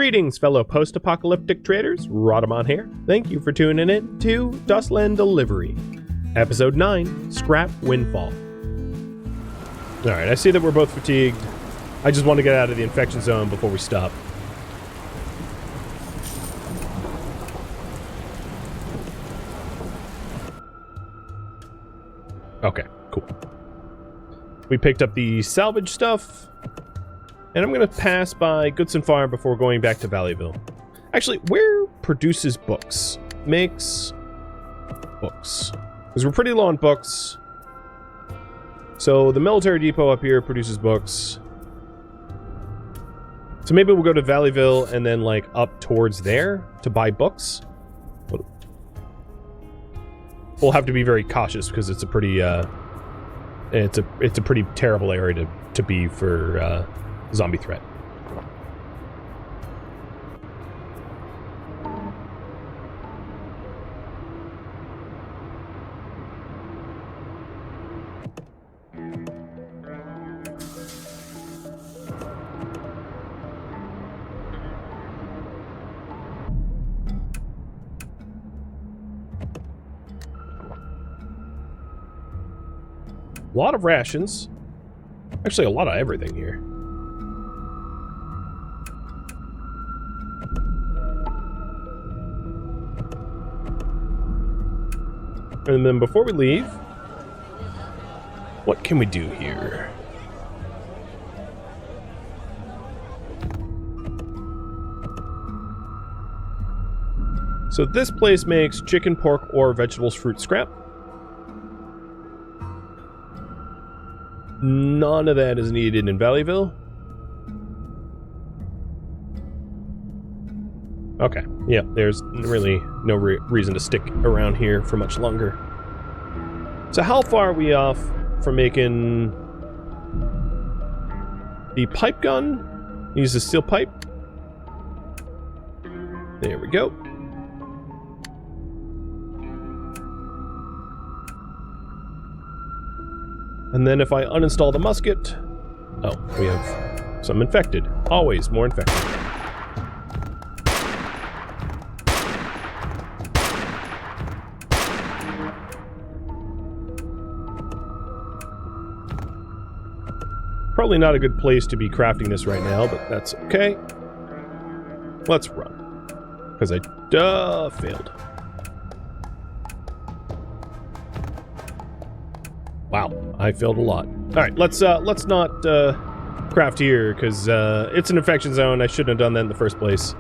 Greetings, fellow post-apocalyptic traders. Rhadamant here. Thank you for tuning in to Dustland Delivery. Episode 9, Scrap Windfall. Alright, I see that we're both fatigued. I just want to get out of the infection zone before we stop. Okay, cool. We picked up the salvage stuff. And I'm going to pass by Goodson Farm before going back to Valleyville. Actually, where produces books? Makes books. Because we're pretty low on books. So the military depot up here produces books. So maybe we'll go to Valleyville and then like up towards there to buy books. We'll have to be very cautious because it's a pretty it's a pretty terrible area to be for zombie threat. A lot of rations. Actually, a lot of everything here. And then before we leave, what can we do here? So this place makes chicken, pork, or vegetables, fruit, scrap. None of that is needed in Valleyville. Okay, yeah, there's really no reason to stick around here for much longer. So how far are we off from making the pipe gun? Use the steel pipe. There we go. And then if I uninstall the musket... Oh, we have some infected. Always more infected. Probably not a good place to be crafting this right now, but that's okay. Let's run. Because I failed. Wow, I failed a lot. Alright, let's not craft here, because it's an infection zone. I shouldn't have done that in the first place.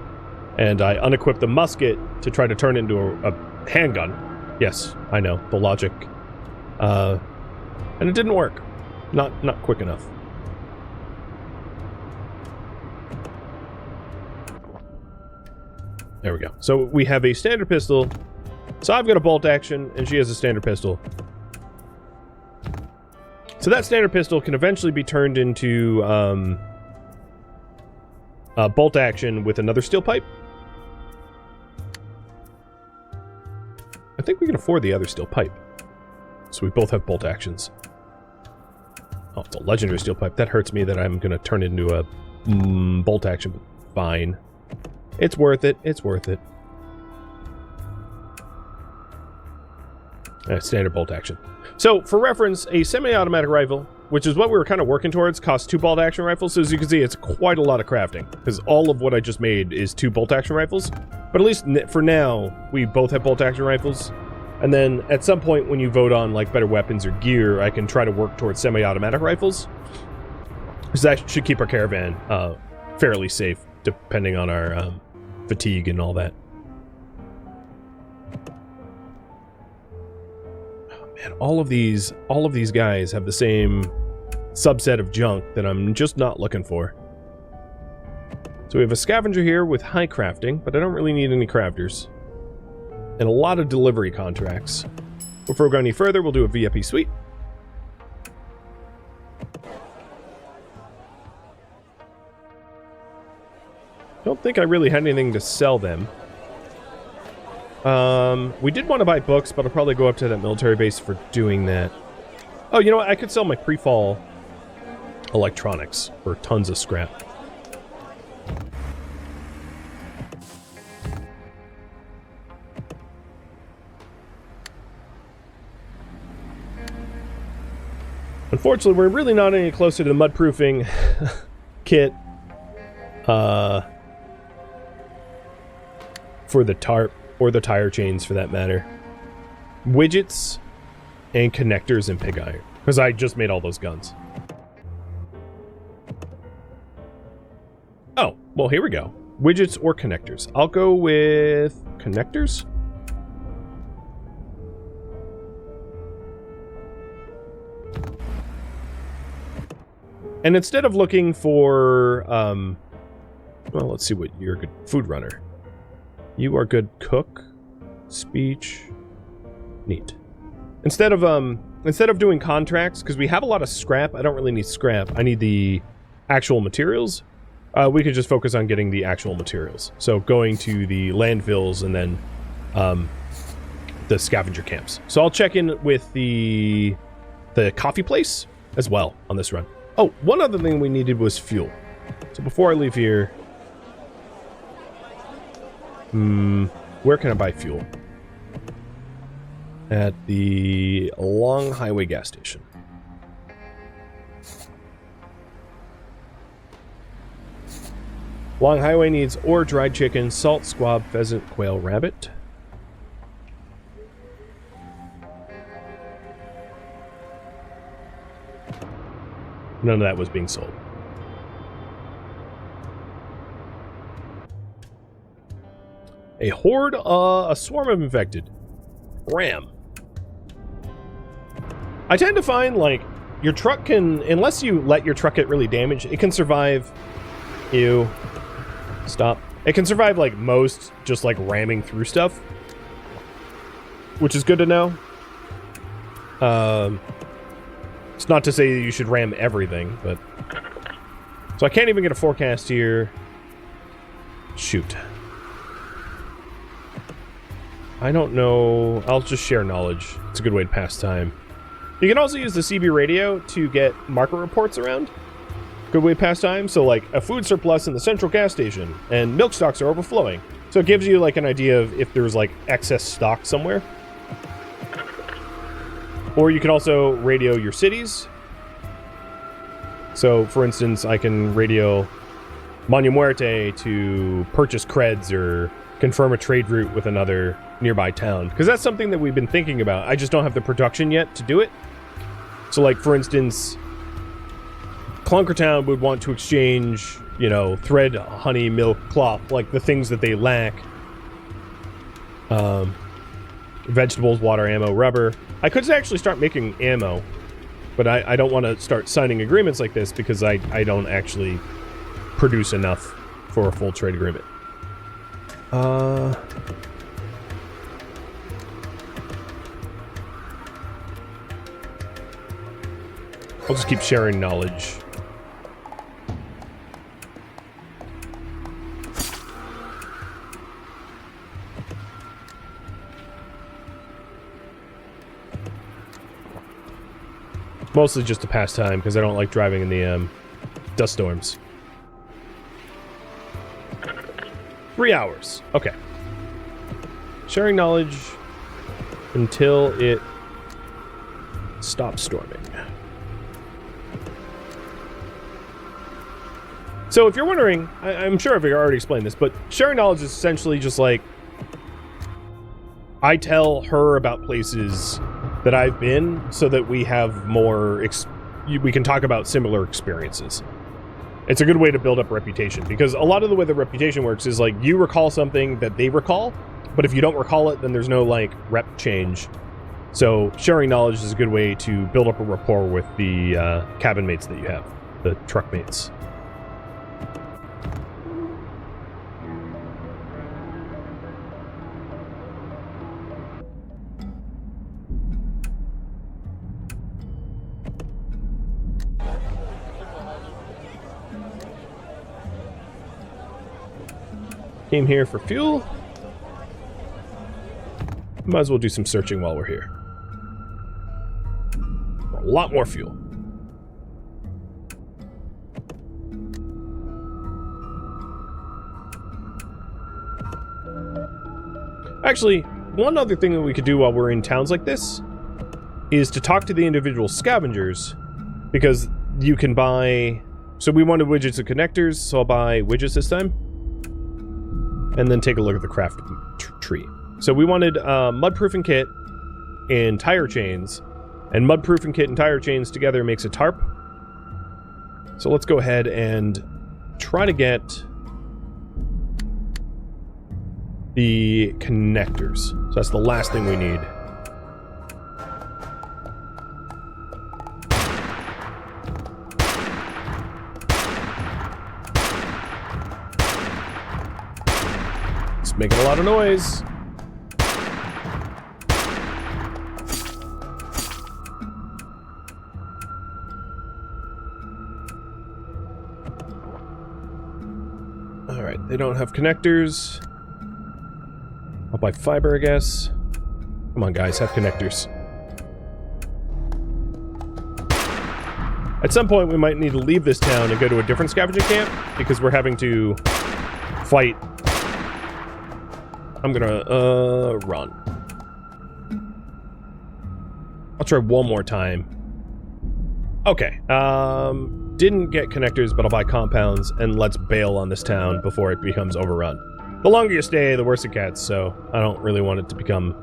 And I unequipped the musket to try to turn it into a handgun. Yes, I know, the logic. And it didn't work. Not quick enough. There we go. So we have a standard pistol. So I've got a bolt action, and she has a standard pistol. So that standard pistol can eventually be turned into a bolt action with another steel pipe. I think we can afford the other steel pipe. So we both have bolt actions. Oh, it's a legendary steel pipe. That hurts me that I'm going to turn it into a bolt action. Fine. It's worth it. It's worth it. Standard bolt action. So, for reference, a semi-automatic rifle, which is what we were kind of working towards, costs 2 bolt action rifles. So as you can see, it's quite a lot of crafting, because all of what I just made is 2 bolt action rifles. But at least for now, we both have bolt action rifles. And then at some point when you vote on like better weapons or gear, I can try to work towards semi-automatic rifles. Because that should keep our caravan fairly safe, depending on our fatigue and all that. And all of these guys have the same subset of junk that I'm just not looking for. So we have a scavenger here with high crafting, but I don't really need any crafters. And a lot of delivery contracts. Before we go any further, we'll do a VIP suite. Don't think I really had anything to sell them. We did want to buy books, but I'll probably go up to that military base for doing that. Oh, you know what? I could sell my pre-fall electronics for tons of scrap. Unfortunately, we're really not any closer to the mud-proofing kit for the tarp, or the tire chains for that matter. Widgets and connectors and pig iron, because I just made all those guns. Oh, well, here we go. Widgets or connectors. I'll go with connectors. And instead of looking for, well, let's see what you're a good food runner. You are good cook, speech, neat. Instead of doing contracts, because we have a lot of scrap, I don't really need scrap. I need the actual materials. We could just focus on getting the actual materials. So going to the landfills and then the scavenger camps. So I'll check in with the coffee place as well on this run. Oh, one other thing we needed was fuel. So before I leave here, where can I buy fuel? At the Long Highway gas station. Long Highway needs ore, dried chicken, salt, squab, pheasant, quail, rabbit. None of that was being sold. A horde, a swarm of infected. Ram. I tend to find, like, your truck can, unless you let your truck get really damaged, it can survive. Ew. Stop. It can survive, like, most just, like, ramming through stuff. Which is good to know. It's not to say that you should ram everything, but... So I can't even get a forecast here. Shoot. I don't know. I'll just share knowledge. It's a good way to pass time. You can also use the CB radio to get market reports around. Good way to pass time. So, like, a food surplus in the central gas station, and milk stocks are overflowing. So it gives you, like, an idea of if there's, like, excess stock somewhere. Or you can also radio your cities. So, for instance, I can radio Manu Muerte to purchase creds or confirm a trade route with another nearby town. Because that's something that we've been thinking about. I just don't have the production yet to do it. So, like, for instance, Clunkertown would want to exchange, you know, thread, honey, milk, cloth, like the things that they lack. Vegetables, water, ammo, rubber. I could actually start making ammo, but I don't want to start signing agreements like this because I don't actually produce enough for a full trade agreement. I'll just keep sharing knowledge. Mostly just to pass time, because I don't like driving in the dust storms. 3 hours. Okay. Sharing knowledge until it stops storming. So if you're wondering, I'm sure I've already explained this, but sharing knowledge is essentially just like I tell her about places that I've been so that we have more, we can talk about similar experiences. It's a good way to build up reputation, because a lot of the way the reputation works is like you recall something that they recall, but if you don't recall it, then there's no like rep change. So sharing knowledge is a good way to build up a rapport with the cabin mates that you have, the truck mates. Came here for fuel. Might as well do some searching while we're here. A lot more fuel. Actually, one other thing that we could do while we're in towns like this is to talk to the individual scavengers Because you can buy... So we wanted widgets and connectors, so I'll buy widgets this time. And then take a look at the craft tree. So we wanted mudproofing kit and tire chains. And mudproofing kit and tire chains together makes a tarp. So let's go ahead and try to get the connectors. So that's the last thing we need. It's making a lot of noise. Alright, they don't have connectors. I'll buy fiber, I guess. Come on, guys, have connectors. At some point, we might need to leave this town and go to a different scavenging camp, because we're having to fight. I'm gonna, run. I'll try one more time. Okay, didn't get connectors, but I'll buy compounds, and let's bail on this town before it becomes overrun. The longer you stay, the worse it gets, so I don't really want it to become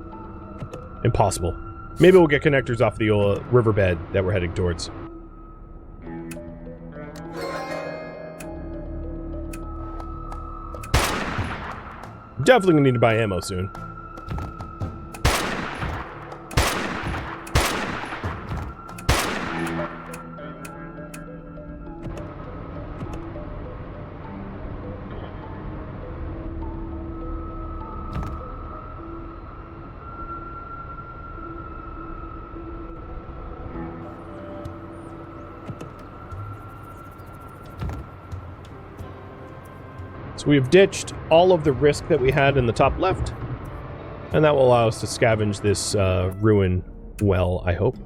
impossible. Maybe we'll get connectors off the riverbed that we're heading towards. Definitely gonna need to buy ammo soon. So we've ditched all of the risk that we had in the top left, and that will allow us to scavenge this ruin well, I hope.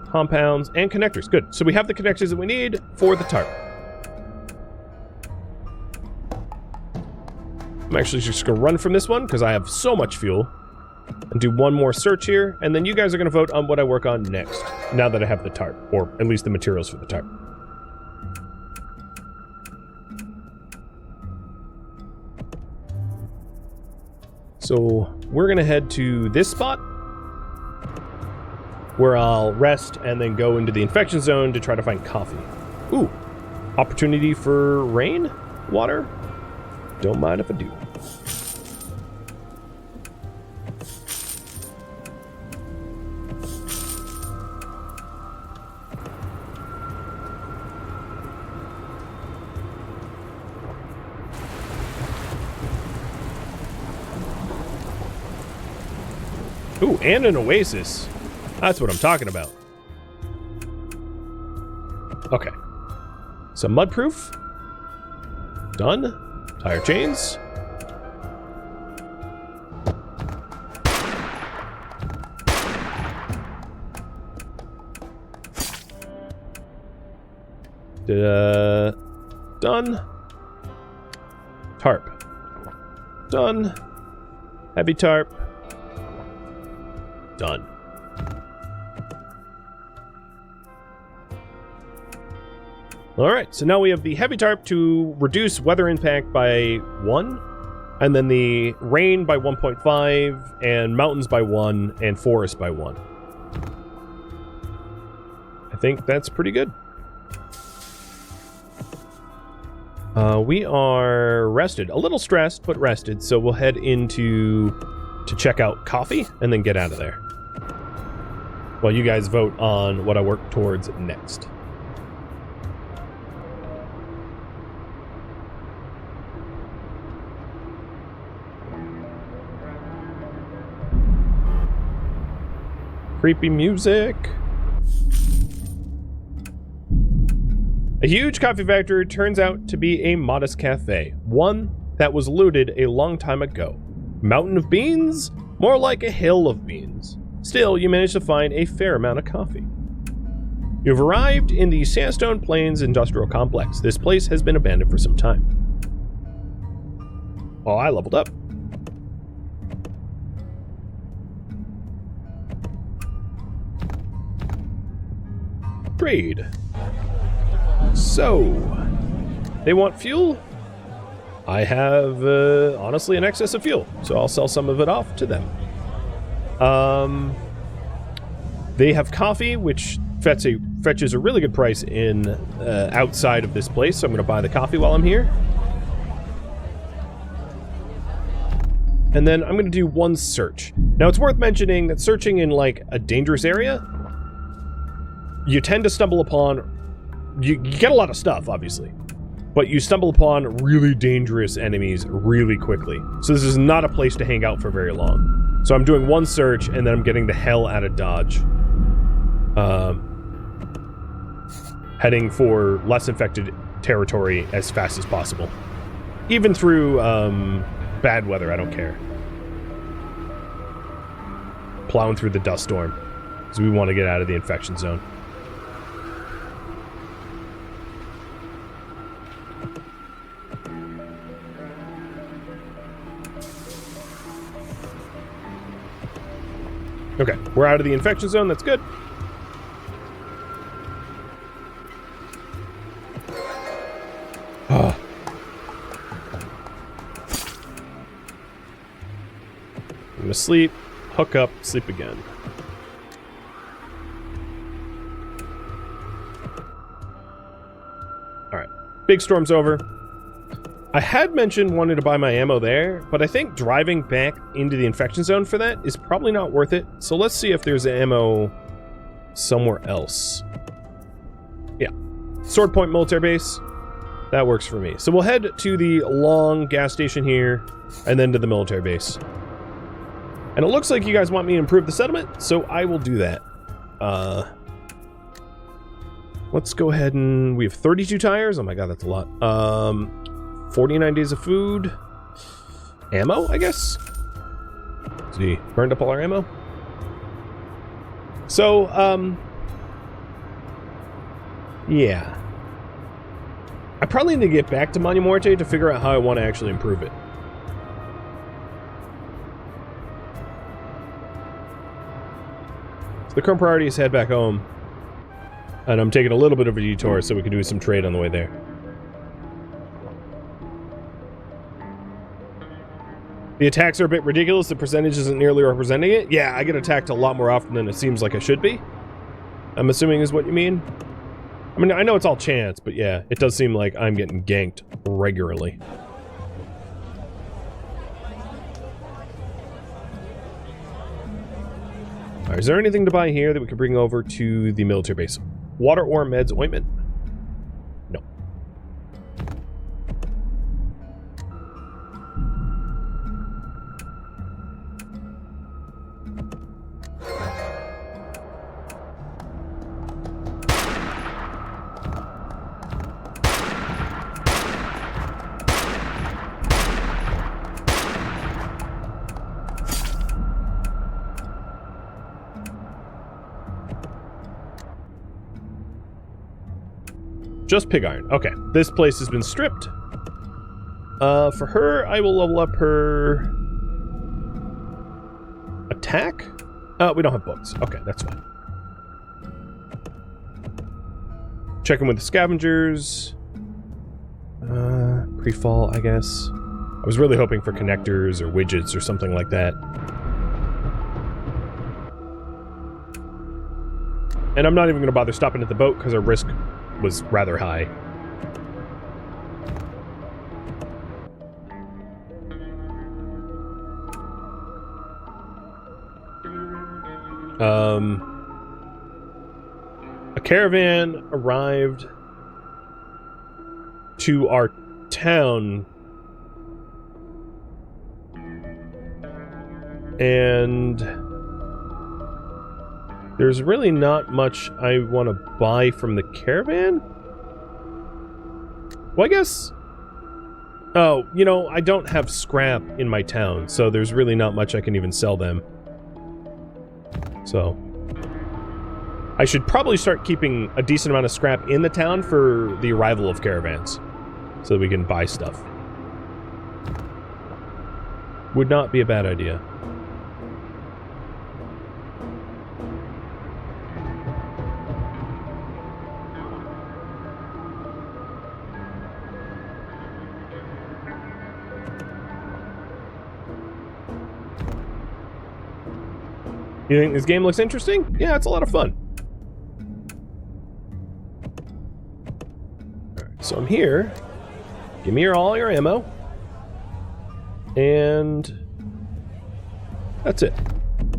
Compounds and connectors. Good. So we have the connectors that we need for the tarp. I'm actually just going to run from this one because I have so much fuel. And do one more search here, and then you guys are going to vote on what I work on next, now that I have the tarp, or at least the materials for the tarp. So we're going to head to this spot, where I'll rest and then go into the infection zone to try to find coffee. Ooh, opportunity for rain? Water? Don't mind if I do. Ooh, and an oasis. That's what I'm talking about. Okay. Some mudproof. Done. Tire chains. Done. Tarp. Done. Heavy tarp. Done. Alright, so now we have the heavy tarp to reduce weather impact by 1, and then the rain by 1.5, and mountains by 1, and forest by 1. I think that's pretty good. We are rested. A little stressed, but rested, so we'll head into to check out coffee, and then get out of there. While you guys vote on what I work towards next. Creepy music. A huge coffee factory turns out to be a modest cafe. One that was looted a long time ago. Mountain of beans? More like a hill of beans. Still, you managed to find a fair amount of coffee. You've arrived in the Sandstone Plains Industrial Complex. This place has been abandoned for some time. Oh, I leveled up. Trade. So, they want fuel. I have, honestly, an excess of fuel, so I'll sell some of it off to them. They have coffee, which fetches a really good price in outside of this place, so I'm going to buy the coffee while I'm here. And then I'm going to do one search. Now, it's worth mentioning that searching in, like, a dangerous area, you tend to stumble upon... You get a lot of stuff, obviously. But you stumble upon really dangerous enemies really quickly. So this is not a place to hang out for very long. So I'm doing one search, and then I'm getting the hell out of Dodge. Heading for less infected territory as fast as possible. Even through bad weather, I don't care. Plowing through the dust storm. So we want to get out of the infection zone. Okay, we're out of the infection zone. That's good. I'm gonna sleep, hook up, sleep again. Alright, big storm's over. I had mentioned wanting to buy my ammo there, but I think driving back into the infection zone for that is probably not worth it. So let's see if there's ammo somewhere else. Yeah, Sword Point Military Base. That works for me. So we'll head to the long gas station here, and then to the military base. And it looks like you guys want me to improve the settlement, so I will do that. Let's go ahead and... We have 32 tires? Oh my god, that's a lot. 49 days of food. Ammo, I guess? Let's see. Burned up all our ammo? So, yeah. I probably need to get back to Monumorte to figure out how I want to actually improve it. So the current priority is head back home. And I'm taking a little bit of a detour so we can do some trade on the way there. The attacks are a bit ridiculous. The percentage isn't nearly representing it. Yeah, I get attacked a lot more often than it seems like I should be. I'm assuming is what you mean. I mean, I know it's all chance, but yeah, it does seem like I'm getting ganked regularly. Alright, is there anything to buy here that we could bring over to the military base? Water or meds ointment? No. Just pig iron. Okay, this place has been stripped. For her, I will level up her attack. We don't have books. Okay, that's fine. Checking with the scavengers. Pre-fall, I guess. I was really hoping for connectors or widgets or something like that. And I'm not even going to bother stopping at the boat because our risk was rather high. A caravan arrived to our town, and there's really not much I want to buy from the caravan? Well, I guess... Oh, you know, I don't have scrap in my town, so there's really not much I can even sell them. So... I should probably start keeping a decent amount of scrap in the town for the arrival of caravans, so that we can buy stuff. Would not be a bad idea. You think this game looks interesting? Yeah, it's a lot of fun. Alright, so I'm here. Give me all your ammo. And that's it.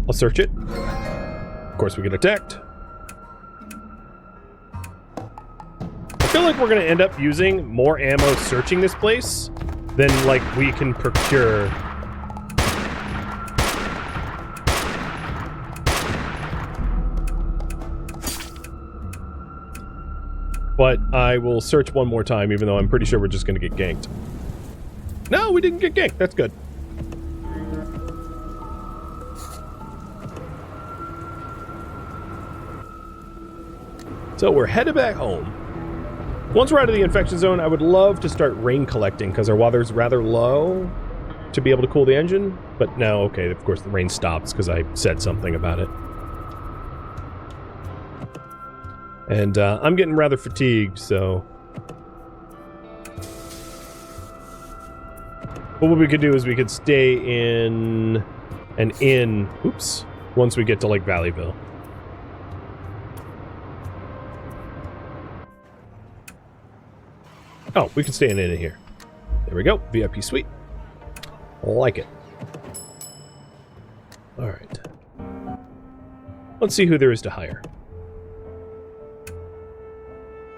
I'll search it. Of course, we get attacked. I feel like we're going to end up using more ammo searching this place than, like, we can procure. But I will search one more time, even though I'm pretty sure we're just going to get ganked. No, we didn't get ganked. That's good. So we're headed back home. Once we're out of the infection zone, I would love to start rain collecting, because our water's rather low to be able to cool the engine. But no, okay, of course the rain stops, because I said something about it. And I'm getting rather fatigued, so... But what we could do is we could stay in an inn, oops, once we get to Lake Valleyville. Oh, we can stay in an inn here. There we go, VIP suite. Like it. Alright. Let's see who there is to hire.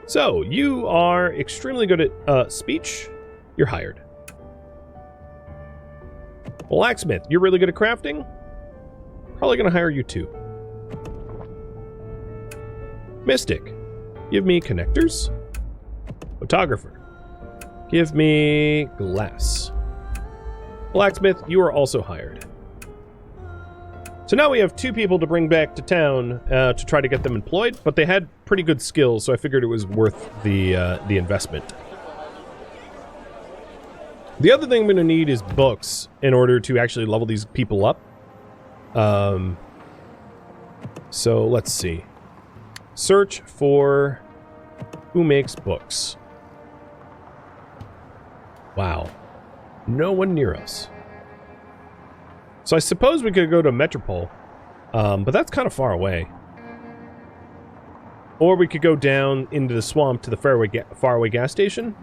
So, you are extremely good at speech. You're hired. Blacksmith, you're really good at crafting. Probably going to hire you too. Mystic, give me connectors. Photographer, give me glass. Blacksmith, you are also hired. So now we have 2 people to bring back to town to try to get them employed, but they had pretty good skills, so I figured it was worth the investment. The other thing I'm going to need is books in order to actually level these people up. So let's see. Search for who makes books. Wow. No one near us. So I suppose we could go to Metropole, but that's kind of far away. Or we could go down into the swamp to the faraway gas station.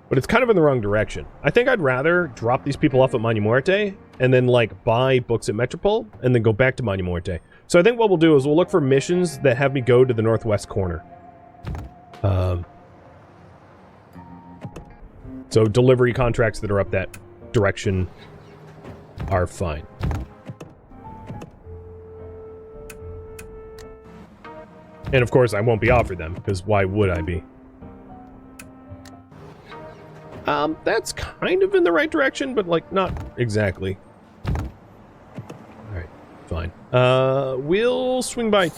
But it's kind of in the wrong direction. I think I'd rather drop these people off at Monumente and then, like, buy books at Metropole and then go back to Monumente. So I think what we'll do is we'll look for missions that have me go to the northwest corner. So delivery contracts that are up that direction are fine. And of course I won't be offered them, because why would I be? That's kind of in the right direction, but, like, not exactly. Alright, fine. We'll swing by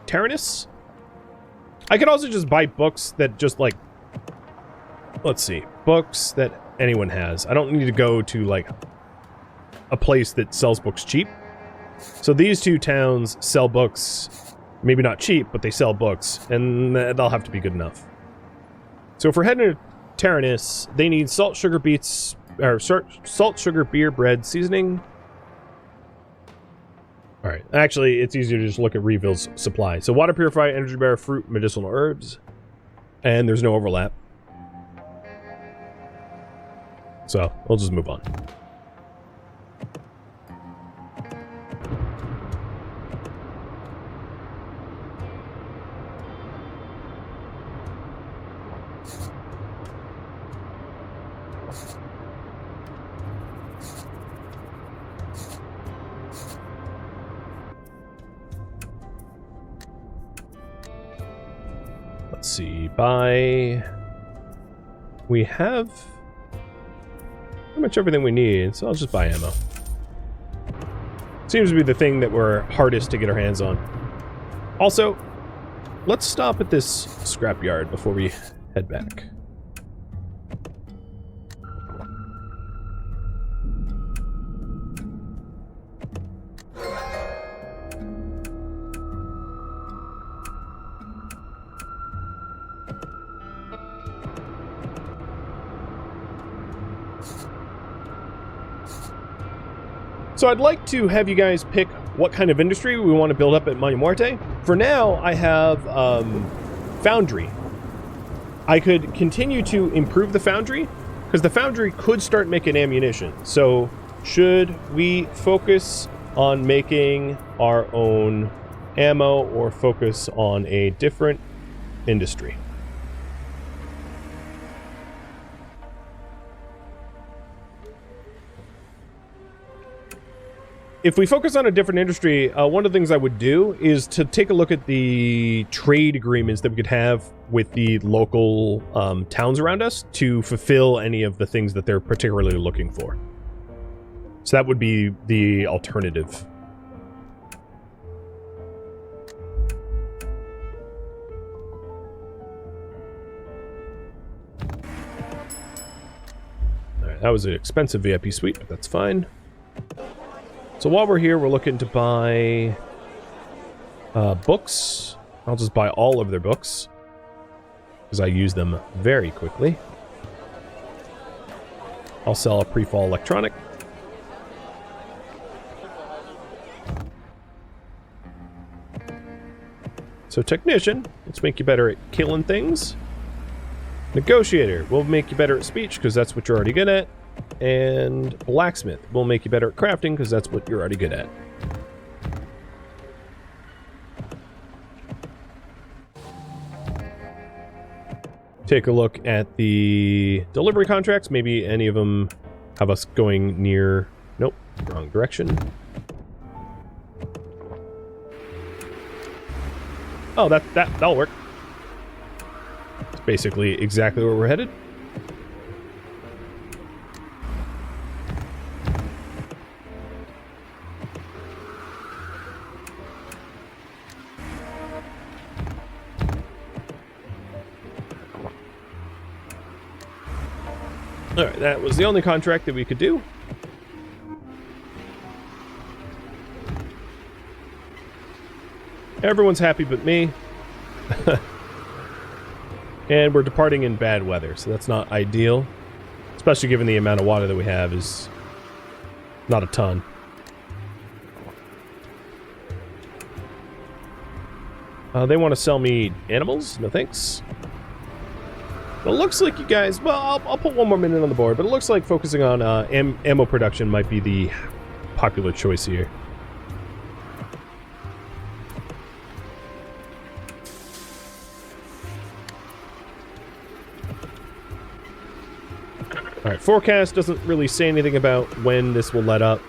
Taranis. I could also just buy books that just, like... Let's see. Books that anyone has. I don't need to go to, like, a place that sells books cheap. So these 2 towns sell books, maybe not cheap, but they sell books, and they'll have to be good enough. So if we're heading to Taranis, they need salt, sugar, beets, or salt, sugar, beer, bread, seasoning. Alright, actually, it's easier to just look at Reville's supply. So water purifier, energy bar, fruit, medicinal herbs, and there's no overlap. So, we'll just move on. Let's see, buy... We have... pretty much everything we need, so I'll just buy ammo. Seems to be the thing that we're hardest to get our hands on. Also, let's stop at this scrapyard before we head back. So I'd like to have you guys pick what kind of industry we want to build up at Manu Muerte. For now, I have Foundry. I could continue to improve the Foundry, because the Foundry could start making ammunition. So should we focus on making our own ammo or focus on a different industry? If we focus on a different industry, one of the things I would do is to take a look at the trade agreements that we could have with the local towns around us to fulfill any of the things that they're particularly looking for. So that would be the alternative. All right, that was an expensive VIP suite, but that's fine. So while we're here, we're looking to buy books. I'll just buy all of their books, because I use them very quickly. I'll sell a pre-fall electronic. So technician, let's make you better at killing things. Negotiator, we'll make you better at speech, because that's what you're already good at. And blacksmith will make you better at crafting, because that's what you're already good at. Take a look at the delivery contracts. Maybe any of them have us going near... Nope, wrong direction. Oh, that'll work. It's basically exactly where we're headed. Alright, that was the only contract that we could do. Everyone's happy but me. And we're departing in bad weather, so that's not ideal. Especially given the amount of water that we have is not a ton. They want to sell me animals? No thanks. It looks like you guys... Well, I'll put one more minute on the board, but it looks like focusing on ammo production might be the popular choice here. Alright, forecast doesn't really say anything about when this will let up.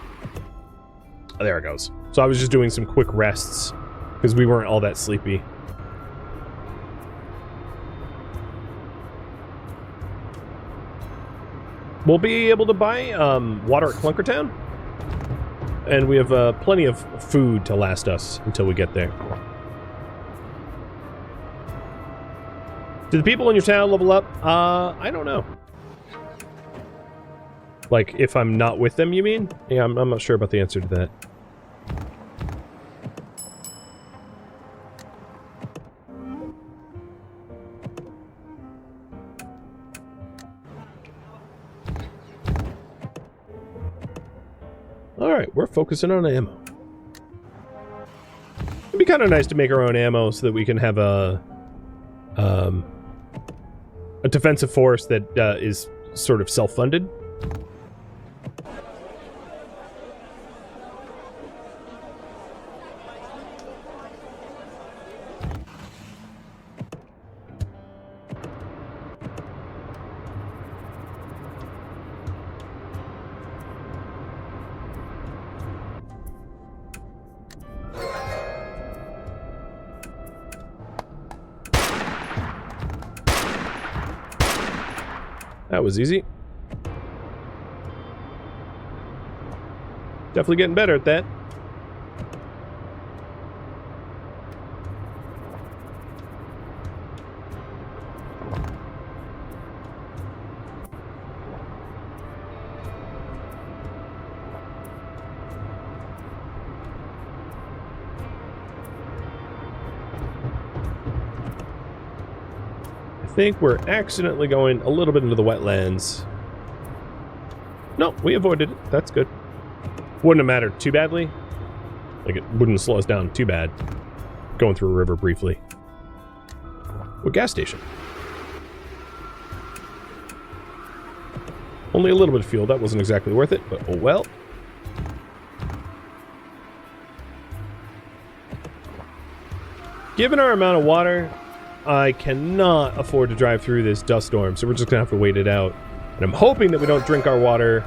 Oh, there it goes. So I was just doing some quick rests, because we weren't all that sleepy. We'll be able to buy water at Clunkertown, and we have plenty of food to last us until we get there. Do the people in your town level up? I don't know. Like, if I'm not with them, you mean? Yeah, I'm not sure about the answer to that. Alright, we're focusing on ammo. It'd be kind of nice to make our own ammo so that we can have a defensive force that is sort of self-funded. That was easy. Definitely getting better at that. I think we're accidentally going a little bit into the wetlands. No, we avoided it. That's good. Wouldn't have mattered too badly. Like, it wouldn't slow us down too bad. Going through a river briefly. What gas station? Only a little bit of fuel. That wasn't exactly worth it, but oh well. Given our amount of water, I cannot afford to drive through this dust storm, so we're just gonna have to wait it out. And I'm hoping that we don't drink our water.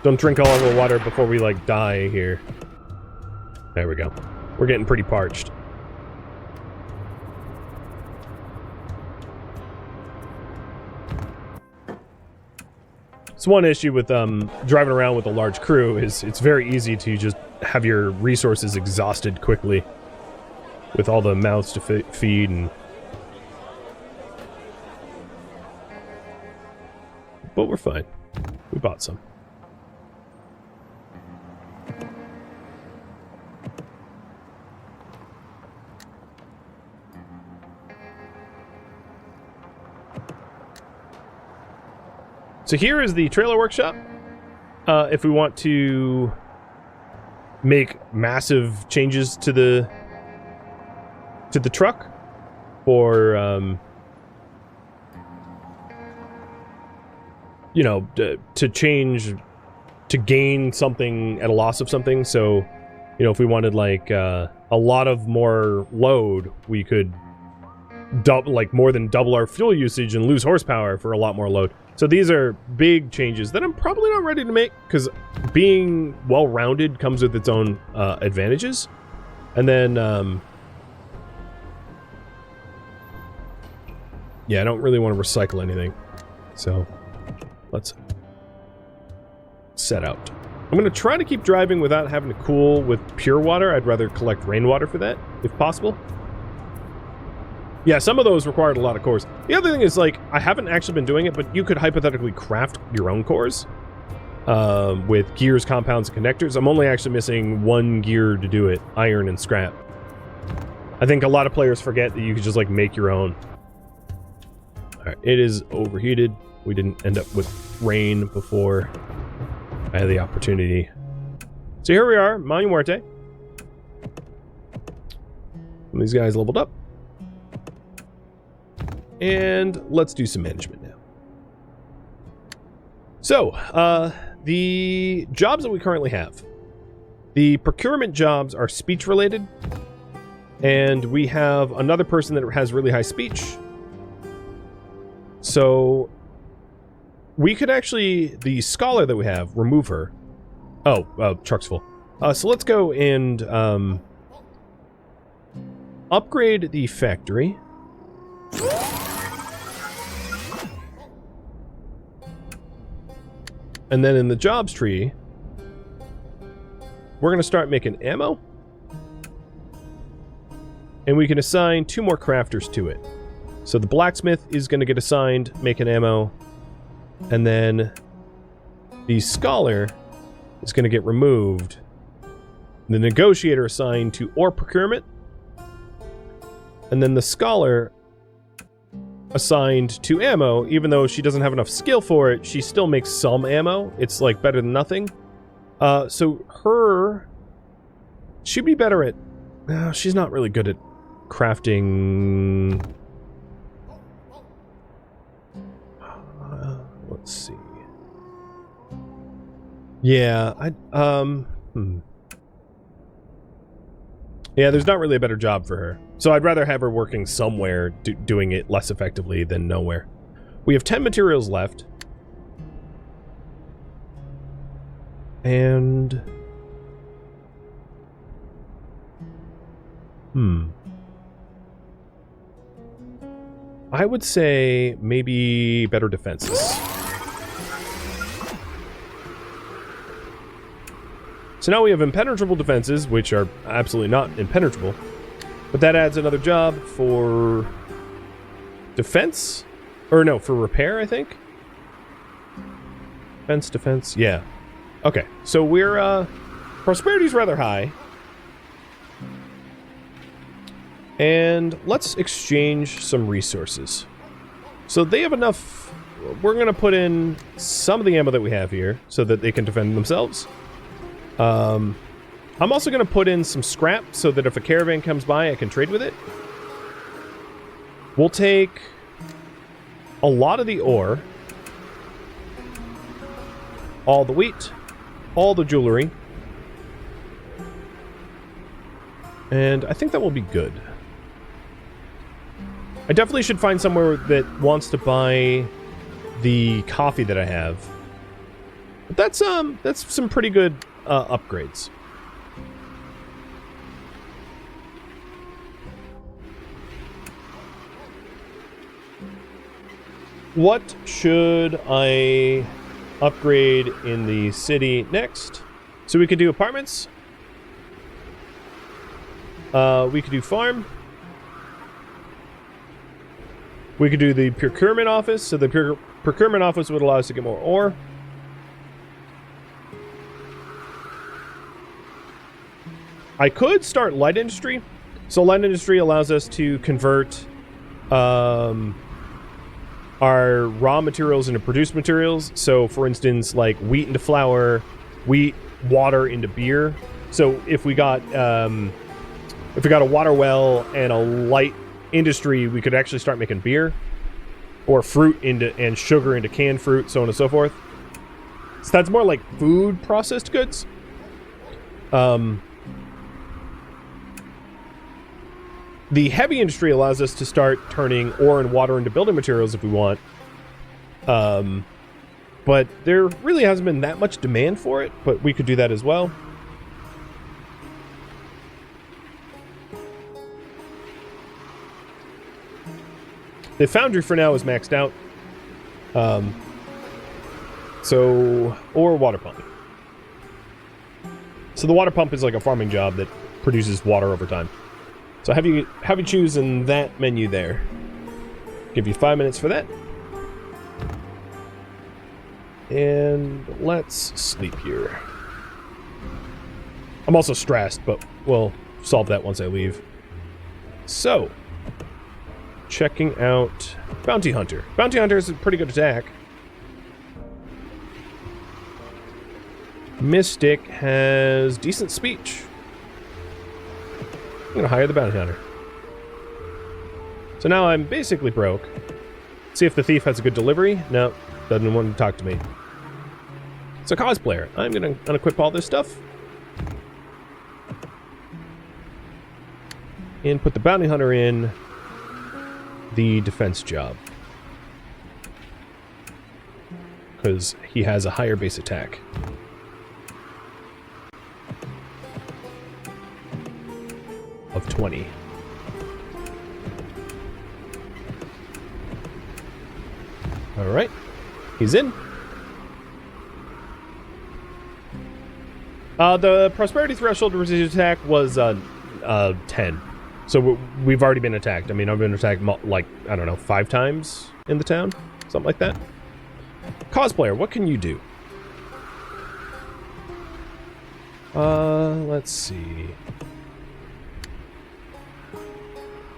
Don't drink all of our water before we, like, die here. There we go. We're getting pretty parched. So one issue with driving around with a large crew is it's very easy to just have your resources exhausted quickly with all the mouths to feed and... But we're fine. We bought some. So here is the trailer workshop. If we want to make massive changes to the truck, or you know, to change, to gain something at a loss of something. So, you know, if we wanted like a lot of more load, we could more than double our fuel usage and lose horsepower for a lot more load. So these are big changes that I'm probably not ready to make, because being well-rounded comes with its own advantages. And then, yeah, I don't really want to recycle anything. So let's set out. I'm going to try to keep driving without having to cool with pure water. I'd rather collect rainwater for that, if possible. Yeah, some of those required a lot of cores. The other thing is, like, I haven't actually been doing it, but you could hypothetically craft your own cores with gears, compounds, and connectors. I'm only actually missing one gear to do it, iron and scrap. I think a lot of players forget that you could just, like, make your own. Alright, it is overheated. We didn't end up with rain before I had the opportunity. So here we are, Monuarte. These guys leveled up. And let's do some management now. So, the jobs that we currently have. The procurement jobs are speech related. And we have another person that has really high speech. So, we could actually, the scholar that we have, remove her. Oh, truck's full. So let's go and upgrade the factory. And then in the jobs tree, we're going to start making ammo. And we can assign 2 more crafters to it. So the blacksmith is going to get assigned making ammo. And then the scholar is going to get removed. The negotiator assigned to ore procurement. And then the scholar assigned to ammo. Even though she doesn't have enough skill for it, she still makes some ammo. It's like better than nothing. So her, she'd be better at, she's not really good at crafting. Let's see. Yeah, yeah, there's not really a better job for her. So I'd rather have her working somewhere, doing it less effectively than nowhere. We have 10 materials left. And... I would say maybe better defenses. So now we have impenetrable defenses, which are absolutely not impenetrable. But that adds another job for defense? Or no, for repair, I think? Defense, yeah. Okay, so we're, prosperity's rather high. And let's exchange some resources. So they have enough we're going to put in some of the ammo that we have here so that they can defend themselves. I'm also going to put in some scrap so that if a caravan comes by, I can trade with it. We'll take a lot of the ore, all the wheat, all the jewelry, and I think that will be good. I definitely should find somewhere that wants to buy the coffee that I have. But that's some pretty good upgrades. What should I upgrade in the city next? So we could do apartments. We could do farm. We could do the procurement office. So the procurement office would allow us to get more ore. I could start light industry. So light industry allows us to convert our raw materials into produced materials. So for instance, like wheat into flour, wheat, water into beer. So if we got a water well and a light industry, we could actually start making beer, or fruit into and sugar into canned fruit, so on and so forth. So that's more like food processed goods. The heavy industry allows us to start turning ore and water into building materials if we want. But there really hasn't been that much demand for it, but we could do that as well. The foundry for now is maxed out. Or water pump. So the water pump is like a farming job that produces water over time. So have you choose in that menu there. Give you 5 minutes for that. And let's sleep here. I'm also stressed, but we'll solve that once I leave. So, checking out Bounty Hunter. Bounty Hunter is a pretty good attack. Mystic has decent speech. I'm gonna hire the Bounty Hunter. So now I'm basically broke. See if the thief has a good delivery. No, doesn't want to talk to me. So cosplayer, I'm gonna unequip all this stuff. And put the Bounty Hunter in the defense job. Because he has a higher base attack. Of 20. Alright. He's in. The prosperity threshold to resist attack was 10. So we've already been attacked. I mean, I've been attacked like, I don't know, 5 times in the town. Something like that. Cosplayer, what can you do? Let's see.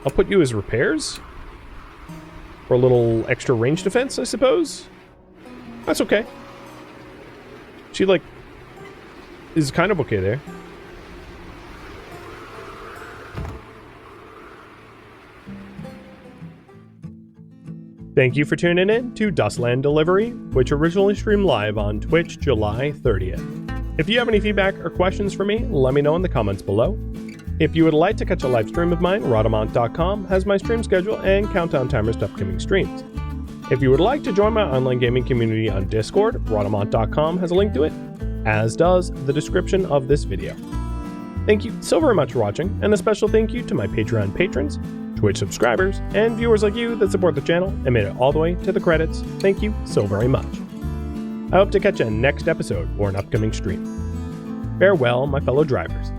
I'll put you as repairs. For a little extra range defense, I suppose. That's okay. She, like, is kind of okay there. Thank you for tuning in to Dustland Delivery, which originally streamed live on Twitch July 30th. If you have any feedback or questions for me, let me know in the comments below. If you would like to catch a live stream of mine, Rhadamant.com has my stream schedule and countdown timers to upcoming streams. If you would like to join my online gaming community on Discord, Rhadamant.com has a link to it, as does the description of this video. Thank you so very much for watching, and a special thank you to my Patreon patrons, Twitch subscribers, and viewers like you that support the channel and made it all the way to the credits. Thank you so very much. I hope to catch you in next episode or an upcoming stream. Farewell, my fellow drivers.